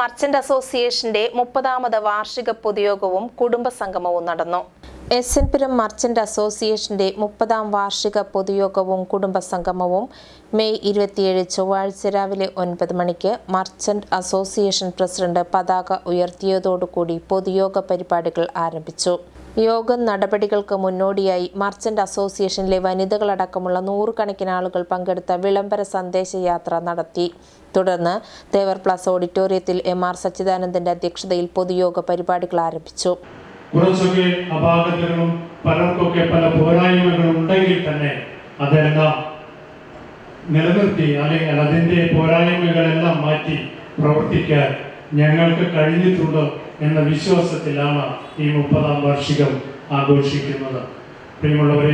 Merchant അസോസിയേഷന്റെ 30ാമത് വാർഷിക പൊതുയോഗവും കുടുംബസംഗമവും നടന്നു. എസ്.എൻ.പുരം മർച്ചന്റ് അസോസിയേഷന്റെ 30ാം വാർഷിക പൊതുയോഗവും കുടുംബസംഗമവും മെയ് 27 ചൊവ്വാഴ്ച രാവിലെ 9 മണിക്ക് മർച്ചന്റ് അസോസിയേഷൻ പ്രസിഡന്റ് പതാക ഉയർത്തിയതോടുകൂടി പൊതുയോഗ പരിപാടികൾ ആരംഭിച്ചു. യോഗ നടപടികൾക്ക് മുന്നോടിയായി മർച്ചന്റ് അസോസിയേഷനിലെ വനിതകളടക്കമുള്ള 100 കണക്കിന് ആളുകൾ പങ്കെടുത്ത വിളംബര സന്ദേശയാത്ര നടത്തി. തുടർന്ന് തേവർ പ്ലസ് ഓഡിറ്റോറിയത്തിൽ എം.ആർ. സച്ചിദാനന്ദന്റെ അധ്യക്ഷതയിൽ പൊതുയോഗ പരിപാടികൾ ആരംഭിച്ചു. കുറച്ചൊക്കെ അപാകതകളും പലർക്കൊക്കെ പല പോരായ്മകളും ഉണ്ടെങ്കിൽ തന്നെ അതെല്ലാം നിലനിർത്തി അല്ലെങ്കിൽ അതിൻ്റെ പോരായ്മകളെല്ലാം മാറ്റി പ്രവർത്തിക്കാൻ ഞങ്ങൾക്ക് കഴിഞ്ഞിട്ടുണ്ട് എന്ന വിശ്വാസത്തിലാണ് ഈ 30ാം വാർഷികം ആഘോഷിക്കുന്നത്. പ്രിയമുള്ളവരെ,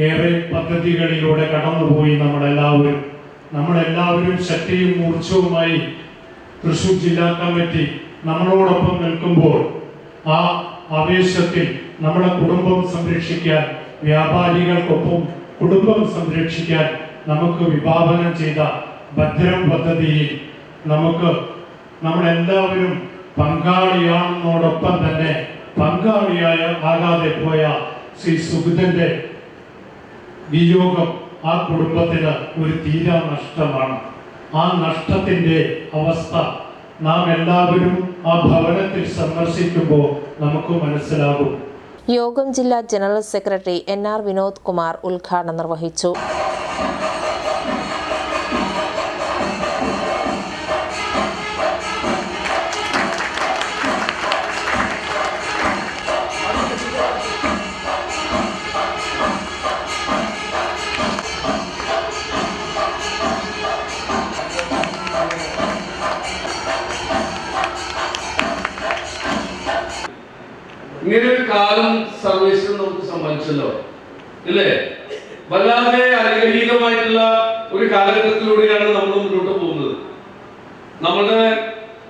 ഏറെ പദ്ധതികളിലൂടെ കടന്നുപോയി നമ്മളെല്ലാവരും ശക്തിയും മൂർച്ഛവുമായി തൃശ്ശൂർ ജില്ലാ കമ്മിറ്റി നമ്മളോടൊപ്പം നിൽക്കുമ്പോൾ ആ ആവേശത്തിൽ നമ്മുടെ കുടുംബം സംരക്ഷിക്കാൻ, വ്യാപാരികൾക്കൊപ്പം കുടുംബം സംരക്ഷിക്കാൻ നമുക്ക് വിഭാവനം ചെയ്ത ഭദ്രം പദ്ധതിയിൽ നമ്മളെല്ലാവരും പങ്കാളിയാണെന്നോടൊപ്പം തന്നെ ആകാതെ പോയ ശ്രീ സുഗതന്റെ വിയോഗം ആ കുടുംബത്തിന് ഒരു തീരാ നഷ്ടമാണ്. ആ നഷ്ടത്തിന്റെ അവസ്ഥ നാം എല്ലാവരും ആ ഭവനത്തിൽ സന്ദർശിക്കുമ്പോൾ നമുക്ക് മനസ്സിലാകും. യോഗം ജില്ലാ general secretary NR. Vinod Kumar ഉദ്ഘാടനം നിർവഹിച്ചു. ഇങ്ങനെ ഒരു കാലം സർവീസിൽ നമുക്ക് സമ്മാനിച്ചല്ലോ, ഇല്ലേ? വല്ലാതെ അനുഗ്രഹീതമായിട്ടുള്ള ഒരു കാലഘട്ടത്തിലൂടെയാണ് നമ്മൾ മുന്നോട്ട് പോകുന്നത്. നമ്മുടെ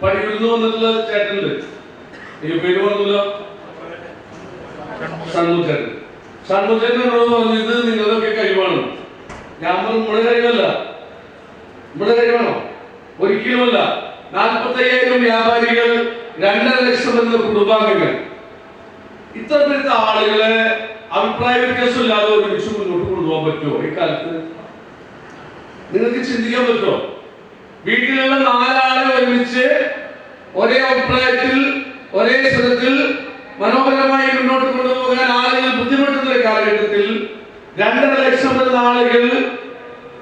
പടിയിലിരുന്ന് വന്നിട്ടുള്ള ചേട്ടനുണ്ട്, ഈ പേര് പറഞ്ഞല്ലോ, ഷൺമുഖേട്ടനോട് പറഞ്ഞു ഇത് നിങ്ങളൊക്കെ കഴിവാണ്. ഞാൻ പറഞ്ഞു നമ്മുടെ കഴിവാണോ? ഒരിക്കലുമല്ല. 45,000 വ്യാപാരികൾ, 2.5 ലക്ഷം എന്ന കുടുംബാംഗങ്ങൾ, ഇത്ര പേരുടെ ആളുകളെ അഭിപ്രായ വ്യത്യാസമില്ലാതെ ഒരുമിച്ച് മുന്നോട്ട് കൊണ്ടുപോകാൻ പറ്റുമോ ഈ കാലത്ത്? നിങ്ങൾക്ക് ചിന്തിക്കാൻ പറ്റുമോ? വീട്ടിലുള്ള 4 ആളെ ഒരുമിച്ച് ഒരേ അഭിപ്രായത്തിൽ, ഒരേ സ്വരത്തിൽ മനോഹരമായി മുന്നോട്ട് കൊണ്ടുപോകാൻ ആളുകൾ ബുദ്ധിമുട്ടുന്ന കാലഘട്ടത്തിൽ 2.5 ലക്ഷം വരുന്ന ആളുകൾ,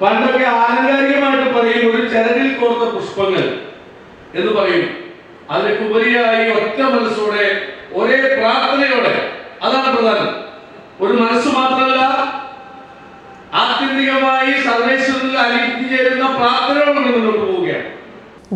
പണ്ടൊക്കെ ആലങ്കാരികമായിട്ട് പറയും ഒരു ചരടിൽ കോർത്ത പുഷ്പങ്ങൾ എന്ന് പറയും. അതിലേക്ക് ഉപരിയായി ഒറ്റ മനസ്സോടെ, ഒരേ പ്രാർത്ഥനയോടെ, അതാണ് പ്രധാനം. ഒരു മനസ്സ് മാത്രമല്ല, ആത്യന്തികമായി സർവേശ്വരനിൽ അലിഞ്ഞുചേരുന്ന പ്രാർത്ഥനയോടെ മുന്നോട്ട് പോവുകയാണ്.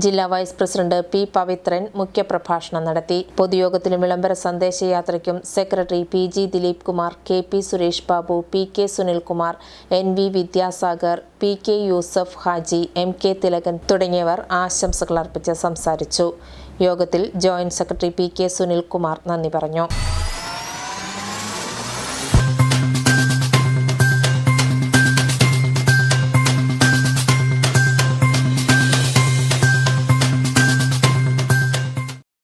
ജില്ലാ വൈസ് പ്രസിഡന്റ് പി പവിത്രൻ മുഖ്യപ്രഭാഷണം നടത്തി. പൊതുയോഗത്തിലും വിളംബര സന്ദേശയാത്രയ്ക്കും secretary P G. Dileep Kumar, K P. Suresh Babu, P K. Sunilkumar, N V. Vidyasagar, P K. Yusuf Haji, M K. Thilakan തുടങ്ങിയവർ ആശംസകൾ അർപ്പിച്ച് സംസാരിച്ചു. യോഗത്തിൽ ജോയിന്റ് സെക്രട്ടറി പി.കെ. സുനിൽകുമാർ നന്ദി പറഞ്ഞു.